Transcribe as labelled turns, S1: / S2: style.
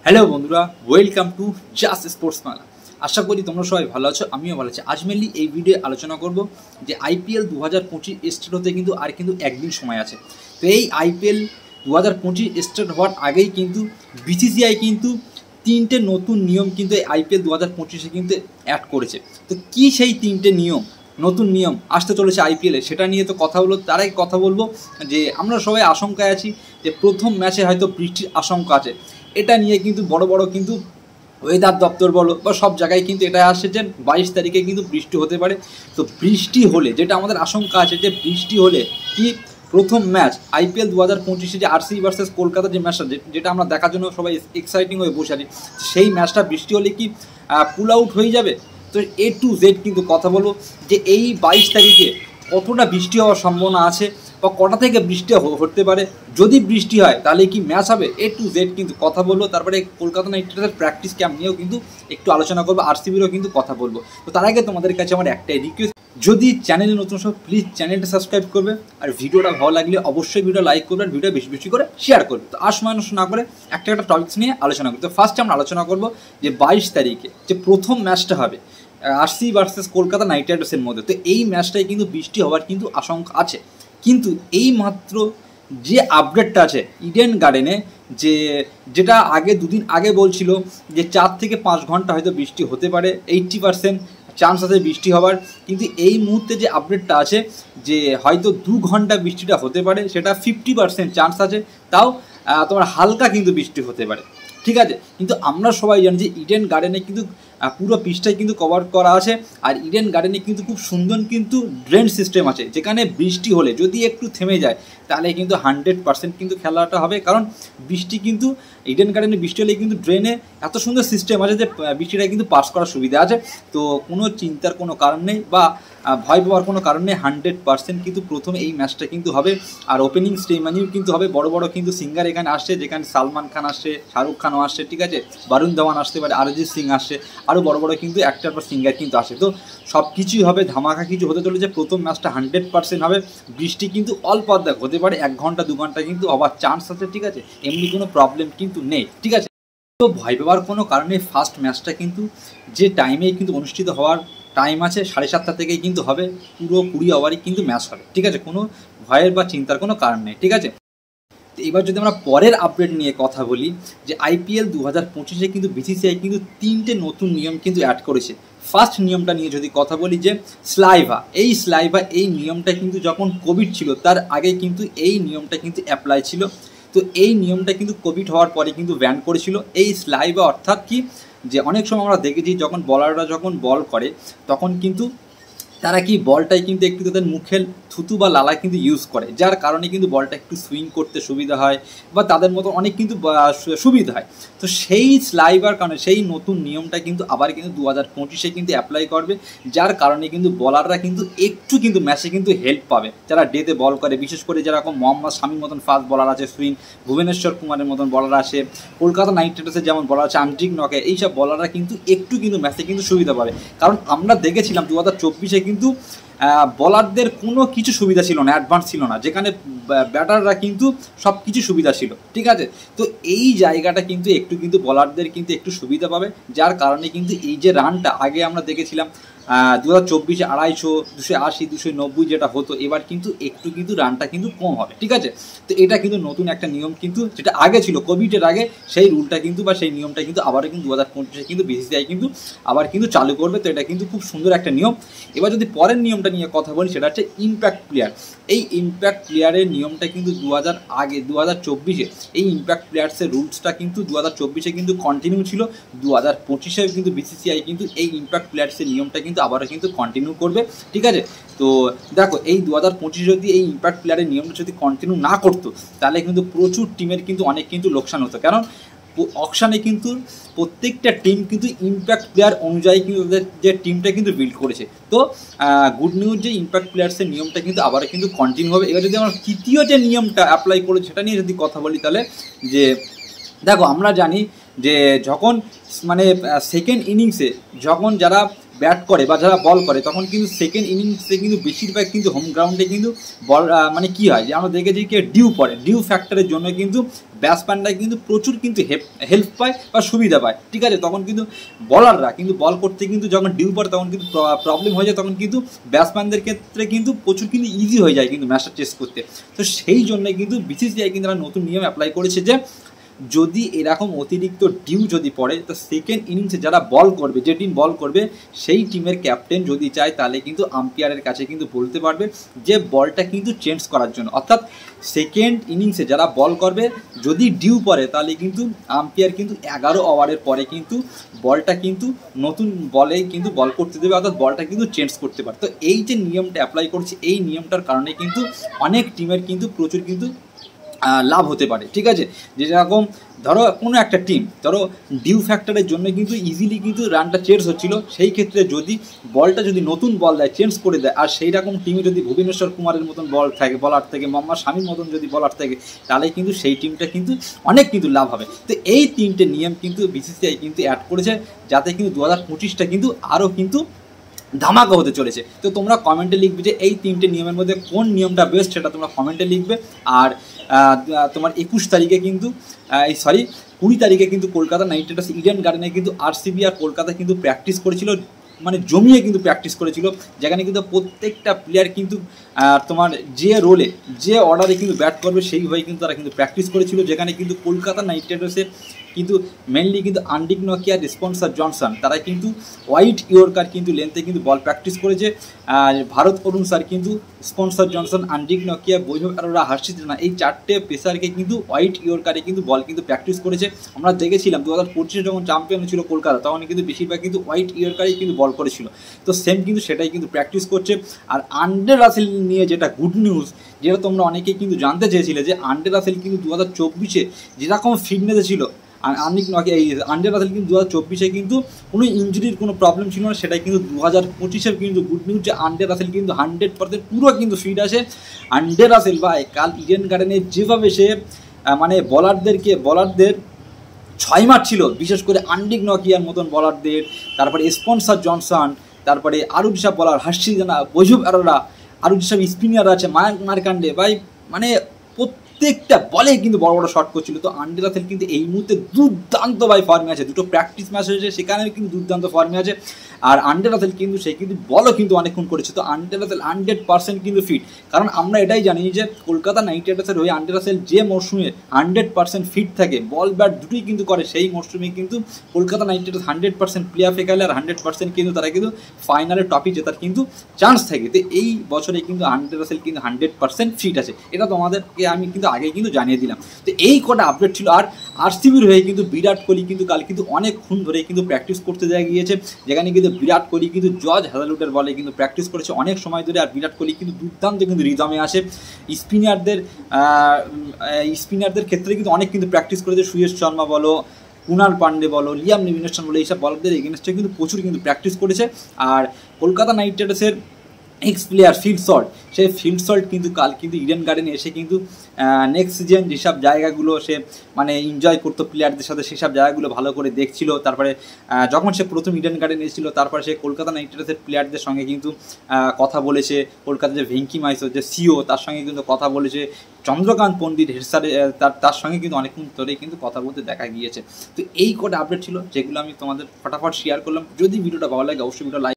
S1: Hello বন্ধুরা, welcome to just sports Bangla. আশা করি তোমরা সবাই ভালো আছো, আমিও ভালো আছি। আজ মেনলি এই ভিডিও আলোচনা করব যে আইপিএল 2025 স্টার্ট হতে কিন্তু একদিন সময় আছে। তো এই আইপিএল 2025 স্টার্ট হওয়ার আগেই কিন্তু বিসিসিআই কিন্তু তিনটে নতুন নিয়ম কিন্তু এই আইপিএল 2025-এ কিন্তু অ্যাড করেছে। তো কী সেই তিনটে নিয়ম, নতুন নিয়ম আসতে চলেছে আইপিএলে, সেটা নিয়ে তো কথা হলো। তার আগে কথা বলবো যে আমরা সবাই আশঙ্কায় আছি যে প্রথম ম্যাচে হয়তো বৃষ্টির আশঙ্কা আছে। এটা নিয়ে কিন্তু বড় বড় কিন্তু ওয়েদার দপ্তর বলো বা সব জায়গায় কিন্তু এটা আসছে যে 22 তারিখে কিন্তু বৃষ্টি হতে পারে। তো বৃষ্টি হলে যেটা আমাদের আশঙ্কা আছে যে বৃষ্টি হলে কি প্রথম ম্যাচ আইপিএল 2025-এ যে আরসিবি ভার্সেস কলকাতা যে ম্যাচটা, যেটা আমরা দেখার জন্য সবাই এক্সাইটিং হয়ে বসে আছি, সেই ম্যাচটা বৃষ্টি হলে কি পুল আউট হয়ে যাবে? তো এ টু জেড কিন্তু কথা বলবো যে এই 22 তারিখে কতটা বৃষ্টি হওয়ার সম্ভাবনা আছে বা কটা থেকে বৃষ্টি হতে পারে। যদি বৃষ্টি হয় তাহলে কি ম্যাচ হবে, এ টু জেড কিন্তু কথা বলবো। তারপরে কলকাতা নাইট রাইডার্সের প্র্যাকটিস ক্যাম্প নিয়েও কিন্তু একটু আলোচনা করবো, আরসিবিরও কিন্তু কথা বলবো। তো তার আগে তোমাদের কাছে আমার একটাই রিকোয়েস্ট, যদি চ্যানেলে নতুন সব প্লিজ চ্যানেলটা সাবস্ক্রাইব করবে, আর ভিডিওটা ভালো লাগলে অবশ্যই ভিডিও লাইক করবে, আর ভিডিও বেশি বেশি করে শেয়ার করবে। তো মানুষ না করে একটা টপিকস নিয়ে আলোচনা করি। তো ফার্স্টে আমরা আলোচনা করবো যে 22 তারিখে যে প্রথম ম্যাচটা হবে আরসিবি ভার্সেস কলকাতা নাইট রাইডার্সের মধ্যে। তো এই ম্যাচটাই কিন্তু বৃষ্টি হওয়ার কিন্তু আশঙ্কা আছে। কিন্তু এই মাত্র যে আপডেটটা আছে ইডেন গার্ডেনে, যেটা আগে দুদিন আগে বলছিল যে 4 থেকে 5 ঘন্টা হয়তো বৃষ্টি হতে পারে, 80% চান্স আছে বৃষ্টি হওয়ার। কিন্তু এই মুহূর্তে যে আপডেটটা আছে যে হয়তো 2 ঘন্টা বৃষ্টিটা হতে পারে, সেটা 50% চান্স আছে। তাও তোমার হালকা কিন্তু বৃষ্টি হতে পারে, ঠিক আছে। কিন্তু আমরা সবাই জানি যে ইডেন গার্ডেনে কিন্তু পুরো পিচটাই কিন্তু কভার করা আছে। আর ইডেন গার্ডেনে কিন্তু খুব সুন্দর কিন্তু ড্রেন সিস্টেম আছে, যেখানে বৃষ্টি হলে যদি একটু থেমে যায় তাহলে কিন্তু 100% কিন্তু খেলাটা হবে। কারণ বৃষ্টি কিন্তু ইডেন গার্ডেনে বৃষ্টি হলে কিন্তু ড্রেনে এত সুন্দর সিস্টেম আছে যে বৃষ্টিটা কিন্তু পাস করার সুবিধা আছে। তো কোনো চিন্তার কোনো কারণ নেই বা ভয় পাওয়ার কোনো কারণ নেই। 100% কিন্তু প্রথমে এই ম্যাচটা কিন্তু হবে। আর ওপেনিং স্টেমানিও কিন্তু হবে, বড় বড় কিন্তু সিঙ্গার এখানে আসছে, যেখানে সালমান খান আসছে, শাহরুখ খানও আসছে, ঠিক আছে, বরুণ ধাওয়ান আসতে পারে, অরিজিৎ সিং আসছে, আরও বড় বড় কিন্তু অ্যাক্টর বা সিঙ্গার কিন্তু আসে। তো সব কিছুই হবে, ধামাকা কিছু হতে চলেছে। প্রথম ম্যাচটা 100% হবে। বৃষ্টি কিন্তু অল্প অর্ধেক হতে পারে, 1 ঘন্টা 2 ঘন্টা কিন্তু হওয়ার চান্স আছে, ঠিক আছে। এমনি কোনো প্রবলেম কিন্তু নেই, ঠিক আছে। তো ভয় পাওয়ার কোনো কারণে ফার্স্ট ম্যাচটা কিন্তু যে টাইমেই কিন্তু অনুষ্ঠিত হওয়ার টাইম আছে 7:30 থেকেই কিন্তু হবে, পুরো 20 ওভারই কিন্তু ম্যাচ হবে, ঠিক আছে। কোনো ভয়ের বা চিন্তার কোনো কারণ নেই, ঠিক আছে। এবার যদি আমরা পরের আপডেট নিয়ে কথা বলি যে আইপিএল 2025-এ কিন্তু বিসিসিআই কিন্তু 3টে নতুন নিয়ম কিন্তু অ্যাড করেছে। ফার্স্ট নিয়মটা নিয়ে যদি কথা বলি যে স্লাইভা এই নিয়মটা কিন্তু যখন কোভিড ছিল তার আগে কিন্তু এই নিয়মটা কিন্তু অ্যাপ্লাই ছিল। তো এই নিয়মটা কিন্তু কোভিড হওয়ার পরে কিন্তু ব্যান করেছিল। এই স্লাইভা অর্থাৎ কি, যে অনেক সময় আমরা দেখেছি যখন বলাররা যখন বল করে তখন কিন্তু তারা কি বলটাই কিন্তু একটু তাদের মুখের থুতু বা লালা কিন্তু ইউজ করে, যার কারণে কিন্তু বলটা একটু সুইং করতে সুবিধা হয় বা তাদের মতো অনেক কিন্তু সুবিধা হয়। তো সেই স্লাইভার কারণে সেই নতুন নিয়মটা কিন্তু আবার কিন্তু 2025-এ কিন্তু অ্যাপ্লাই করবে, যার কারণে কিন্তু বলাররা কিন্তু একটু কিন্তু ম্যাচে কিন্তু হেল্প পাবে। যারা ডেতে বল করে, বিশেষ করে যেরকম মোহাম্মদ শামির মতন ফাস্ট বলার আছে, সুইং ভুবনেশ্বর কুমারের মতন বলার আছে, কলকাতা নাইট রাইডার্সের যেমন বলার আছে আন্ট্রিক নকে, এইসব বলাররা কিন্তু একটু কিন্তু ম্যাচে কিন্তু সুবিধা পাবে। কারণ আমরা দেখেছিলাম 2024-এ কিন্তু বলারদের কোনো কিছু সুবিধা ছিল না, অ্যাডভান্স ছিল না, যেখানে ব্যাটাররা কিন্তু সব কিছু সুবিধা ছিল, ঠিক আছে। তো এই জায়গাটা কিন্তু একটু কিন্তু বলারদের কিন্তু একটু সুবিধা পাবে, যার কারণে কিন্তু এই যে রানটা আগে আমরা দেখেছিলাম 2024-এ 250, 280, 290 যেটা হতো, এবার কিন্তু একটু কিন্তু রানটা কিন্তু কম হবে, ঠিক আছে। তো এটা কিন্তু নতুন একটা নিয়ম কিন্তু, যেটা আগে ছিল কোভিডের আগে, সেই রুলটা কিন্তু বা সেই নিয়মটা কিন্তু আবারও কিন্তু 2025-এ কিন্তু বিসিসিআই কিন্তু আবার কিন্তু চালু করবে। তো এটা কিন্তু খুব সুন্দর একটা নিয়ম। এবার যদি পরের নিয়মটা নিয়ে কথা বলি, সেটা হচ্ছে ইম্প্যাক্ট প্লেয়ার। এই ইম্প্যাক্ট প্লেয়ারের নিয়মটা কিন্তু 2024-এ এই ইম্প্যাক্ট প্লেয়ার্সের রুলসটা কিন্তু 2024-এ কিন্তু কন্টিনিউ ছিল। 2025-এ কিন্তু বিসিসিআই কিন্তু এই ইম্প্যাক্ট প্লেয়ার্সের নিয়মটা কিন্তু আবারও কিন্তু কন্টিনিউ করবে, ঠিক আছে। তো দেখো এই 2025 যদি এই ইম্প্যাক্ট প্লেয়ারের নিয়মটা যদি কন্টিনিউ না করতো তাহলে কিন্তু প্রচুর টিমের কিন্তু অনেক কিন্তু লোকসান হতো। কারণ অকশানে কিন্তু প্রত্যেকটা টিম কিন্তু ইম্প্যাক্ট প্লেয়ার অনুযায়ী কিন্তু ওদের যে টিমটা কিন্তু বিল্ড করেছে। তো গুড নিউজ যে ইম্প্যাক্ট প্লেয়ার্সের নিয়মটা কিন্তু আবারও কিন্তু কন্টিনিউ হবে। এবার যদি আমরা তৃতীয় যে নিয়মটা অ্যাপ্লাই করেছে সেটা নিয়ে যদি কথা বলি, তাহলে যে দেখো আমরা জানি যে যখন মানে সেকেন্ড ইনিংসে যখন যারা ব্যাট করে বা যারা বল করে তখন কিন্তু সেকেন্ড ইনিংসে কিন্তু বেশিরভাগ কিন্তু হোম গ্রাউন্ডে কিন্তু বল মানে কী হয় যে আমরা দেখেছি কি ডিউ পড়ে, ডিউ ফ্যাক্টরের জন্য কিন্তু ব্যাটসম্যানরা কিন্তু প্রচুর কিন্তু হেল্প পায় বা সুবিধা পায়, ঠিক আছে। তখন কিন্তু বলাররা কিন্তু বল করতে কিন্তু যখন ডিউ পড়ে তখন কিন্তু প্রবলেম হয়ে যায়, তখন কিন্তু ব্যাটসম্যানদের ক্ষেত্রে কিন্তু প্রচুর কিন্তু ইজি হয়ে যায় কিন্তু ম্যাচটা চেস করতে। তো সেই জন্য কিন্তু বিসিসিআই কিন্তু তারা নতুন নিয়ম অ্যাপ্লাই করেছে যে যদি এরকম অতিরিক্ত ডিউ যদি পড়ে তো সেকেন্ড ইনিংসে যারা বল করবে, যে টিম বল করবে সেই টিমের ক্যাপ্টেন যদি চায় তাহলে কিন্তু আম্পায়ারের কাছে কিন্তু বলতে পারবে যে বলটা কিন্তু চেঞ্জ করার জন্য। অর্থাৎ সেকেন্ড ইনিংসে যারা বল করবে যদি ডিউ পড়ে তাহলে কিন্তু আম্পায়ার কিন্তু 11 ওভারের পরে কিন্তু বলটা কিন্তু নতুন বলেই কিন্তু বল করতে দেবে, অর্থাৎ বলটা কিন্তু চেঞ্জ করতে পারে। তো এই যে নিয়মটা অ্যাপ্লাই করছে এই নিয়মটার কারণে কিন্তু অনেক টিমের কিন্তু প্রচুর কিন্তু লাভ হতে পারে, ঠিক আছে। যেরকম ধরো কোনো একটা টিম ধরো ডিউ ফ্যাক্টরের জন্য কিন্তু ইজিলি কিন্তু রানটা চেঞ্জ হচ্ছিল, সেই ক্ষেত্রে যদি বলটা যদি নতুন বল দেয় চেঞ্জ করে দেয় আর সেই রকম টিমে যদি ভুবনেশ্বর কুমারের মতন বল থাকে বলার থেকে, মোহাম্মদ শামির মতন যদি বলার থাকে তাহলে কিন্তু সেই টিমটা কিন্তু অনেক কিন্তু লাভ হবে। তো এই তিনটে নিয়ম কিন্তু বিসিসিআই কিন্তু অ্যাড করেছে যাতে কিন্তু 2025টা কিন্তু আরও কিন্তু ধামাকা হতে চলেছে। তো তোমরা কমেন্টে লিখবে যে এই তিনটে নিয়মের মধ্যে কোন নিয়মটা বেস্ট সেটা তোমরা কমেন্টে লিখবে। আর তোমার 21 তারিখে কিন্তু 20 তারিখে কিন্তু কলকাতা নাইট রাইডার্স ইডেন গার্ডেনে কিন্তু আরসিবি আর কলকাতা কিন্তু প্র্যাকটিস করেছিল, মানে জমিয়ে কিন্তু প্র্যাকটিস করেছিল, যেখানে কিন্তু প্রত্যেকটা প্লেয়ার কিন্তু তোমার যে রোলে যে অর্ডারে কিন্তু ব্যাট করবে সেইভাবে কিন্তু তারা কিন্তু প্র্যাকটিস করেছিল। যেখানে কিন্তু কলকাতা নাইট রাইডার্সের কিন্তু মেনলি কিন্তু আন্ডিক নকিয়া স্পন্সর জনসন তারা কিন্তু হোয়াইট ইয়র্কার কিন্তু লেন্থে কিন্তু বল প্র্যাকটিস করেছে। ভারত অরুণ স্যার কিন্তু স্পন্সর জনসন, আন্ডিক নকিয়া, বৈভব অরোরা, হর্ষিত রানা এই চারটে পেসারকে কিন্তু হোয়াইট ইয়র্কারে কিন্তু বল কিন্তু প্র্যাকটিস করেছে। আমরা দেখেছিলাম 2025 যখন চ্যাম্পিয়ন ছিল কলকাতা তখন কিন্তু বেশিরভাগ কিন্তু হোয়াইট ইয়র্কারেই কিন্তু বল করেছিল। তো সেম কিন্তু সেটাই কিন্তু প্র্যাকটিস করছে। আর আন্ড্রে রাসেল নিয়ে যেটা গুড নিউজ, যেটা তোমরা অনেকেই কিন্তু জানতে চেয়েছিলে যে আন্ড্রে রাসেল কিন্তু 2024 যেরকম ফিটনেসে ছিল আন্ড্রে রাসেল কিন্তু 2024 কিন্তু কোনো ইঞ্জুরির কোনো প্রবলেম ছিল না, সেটাই কিন্তু 2025 কিন্তু গুড নিউজ যে আন্ড্রে রাসেল কিন্তু 100% পুরো কিন্তু ফিট আছে। আন্ড্রে রাসেল ভাই কাল ইডেন গার্ডেনে যেভাবে সে মানে বলারদের 6 মারছিল, বিশেষ করে আন্ডিক নকিয়ার মতন বলারদের, তারপরে স্পন্সর জনসন, তারপরে আরও যেসব বলার হর্ষিত রানা, বৈভব অরোরা, আরও যেসব স্পিনার আছে মায়াঙ্ক মার্কান্ডে ভাই, মানে প্রত্যেকটা বলে কিন্তু বড় বড় শট করছিল। তো আন্ড্রে রাসেল কিন্তু এই মুহূর্তে দুর্দান্ত ভাই ফর্মে আছে, দুটো প্র্যাকটিস ম্যাচ হয়েছে সেখানেও কিন্তু দুর্দান্ত ফর্মে আছে। আর আন্ড্রে রাসেল কিন্তু সে কিন্তু বলও কিন্তু অনেকক্ষণ করেছে। তো আন্ড্রে রাসেল 100% কিন্তু ফিট, কারণ আমরা এটাই জানি যে কলকাতা নাইট রাইডার্সের হয়ে আন্ড্রে রাসেল যে মরশুমে 100% ফিট থাকে, বল ব্যাট দুটোই কিন্তু করে, সেই মরশুমে কিন্তু কলকাতা নাইট রাইডার্স 100% প্লে অফে গেলে আর 100% কিন্তু তারা কিন্তু ফাইনালে ট্রফি জেতার কিন্তু চান্স থাকে। তো এই বছরে কিন্তু আন্ড্রে রাসেল কিন্তু 100% ফিট আছে, এটা তোমাদেরকে আমি কিন্তু আগে কিন্তু জানিয়ে দিলাম। তো এই কটা আপডেট ছিল। আর আরসিবির হয়ে কিন্তু বিরাট কোহলি কিন্তু কাল কিন্তু অনেকক্ষণ ধরে কিন্তু প্র্যাকটিস করতে দেখা গিয়েছে, যেখানে কিন্তু বিরাট কোহলি কিন্তু জর্জ হ্যাজলউডের বলে কিন্তু প্র্যাকটিস করেছে অনেক সময় ধরে। আর বিরাট কোহলি কিন্তু দুর্দান্ত কিন্তু রিদমে আসে। স্পিনারদের ক্ষেত্রে কিন্তু অনেক কিন্তু প্র্যাকটিস করেছে, সুয়েশ শর্মা বলো, কুনাল পান্ডে বলো, লিয়াম লিভিংস্টন বলো, এইসব বলারদের এগেনস্টে কিন্তু প্রচুর কিন্তু প্র্যাকটিস করেছে। আর কলকাতা নাইট রাইডার্সের এক্স প্লেয়ার ফিল সল্ট, সেই ফিল সল্ট কিন্তু কাল কিন্তু ইডেন গার্ডেনে এসে কিন্তু নেক্সট সিজন যেসব জায়গাগুলো সে মানে এনজয় করতো প্লেয়ারদের সাথে সেসব জায়গাগুলো ভালো করে দেখছিল। তারপরে যখন সে প্রথম ইডেন গার্ডেনে এসেছিল তারপরে সে কলকাতা নাইট রাইডার্সের প্লেয়ারদের সঙ্গে কিন্তু কথা বলেছে। কলকাতা যে ভেঙ্কি মাইসোর যে সিও তার সঙ্গে কিন্তু কথা বলেছে, চন্দ্রকান্ত পণ্ডিত হেড স্যার তার সঙ্গে কিন্তু অনেকক্ষণ ধরেই কিন্তু কথা বলতে দেখা গিয়েছে। তো এই কটা আপডেট ছিল যেগুলো আমি তোমাদের ফটাফট শেয়ার করলাম। যদি ভিডিওটা ভালো লাগে অবশ্যই ভিডিও লাইক